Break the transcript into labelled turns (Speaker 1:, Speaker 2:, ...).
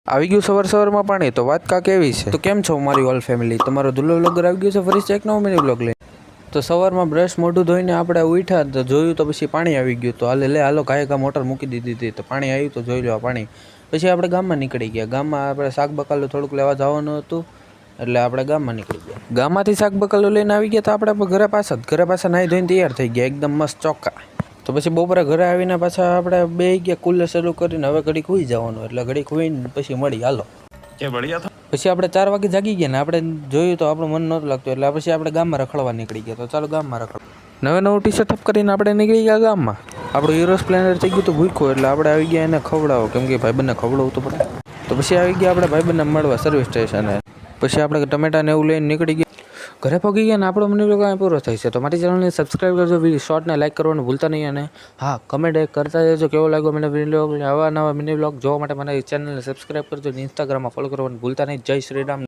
Speaker 1: આવી ગયું સવારમાં પાણી તો વાત કાંક એવી છે તો કેમ છો મારી ઓલ ફેમિલી તમારો દુલ્લો વ્લોગર આવી ગયો છે ફરી એક નવો મિની વ્લોગ લઈને તો સવારમાં બ્રશ મોઢું ધોઈને આપણે ઉઠ્યા તો જોયું તો પછી પાણી આવી ગયું તો હાલો કાંઈ મોટર મૂકી દીધી હતી તો પાણી આવ્યું તો જોઈ લો પાણી પછી આપણે ગામમાં નીકળી ગયા ગામમાં આપણે શાક બકાલું થોડુંક લેવા જવાનું હતું એટલે આપણે ગામમાં નીકળી ગયા ગામમાંથી શાક બકાલું લઈને આવી ગયા તો આપણે ઘરે પાછા નાહી ધોઈને તૈયાર થઈ ગયા એકદમ મસ્ત ચોખ્ખા તો પછી બપોરે ઘરે આવીને પાછા આપણે બે ગયા કુલર શરૂ કરીને હવે ઘડીક હુઈ જવાનું એટલે ઘડીક હુઈને પછી મળી હાલો
Speaker 2: કે બઢિયા था
Speaker 1: પછી આપણે 4 વાગે જાગી ગયા ને આપણે જોયું તો આપણું મન નહોતું લાગતું એટલે પછી આપણે ગામમાં રખડવા નીકળી ગયા તો ચાલો ગામમાં રખડવા નવું ટી-શર્ટ અપ કરીને આપણે નીકળી ગયા ગામમાં આપણું હીરો સ્પ્લેન્ડર થઈ ગયું તો ભૂખ્યો એટલે આપણે આવી ગયા એને ખવડાવો કેમ કે ભાઈબંધને ખવડાવવું તો પડે તો પછી આવી ગયા આપણે ભાઈબંધને મળવા સર્વિસ સ્ટેશને પછી આપણે ટમેટાને એવું લઈને નીકળી ગયા ઘરે પહોંચી ગયા ને આપણો મિની વ્લોગ અહીં પૂરો થાય છે તો મારી ચેનલને સબસ્ક્રાઈબ કરજો શોર્ટને લાઈક કરવાનું ભૂલતા નહીં અને હા કમેન્ટ કરતા જજો કેવો લાગ્યો મને મિની વ્લોગ આવા નવા મિની વ્લોગ જોવા માટે મને ચેનલને સબસ્ક્રાઈબ કરજો અને ઇન્સ્ટાગ્રામમાં ફોલો કરવાનું ભૂલતા નહીં જય શ્રી રામ.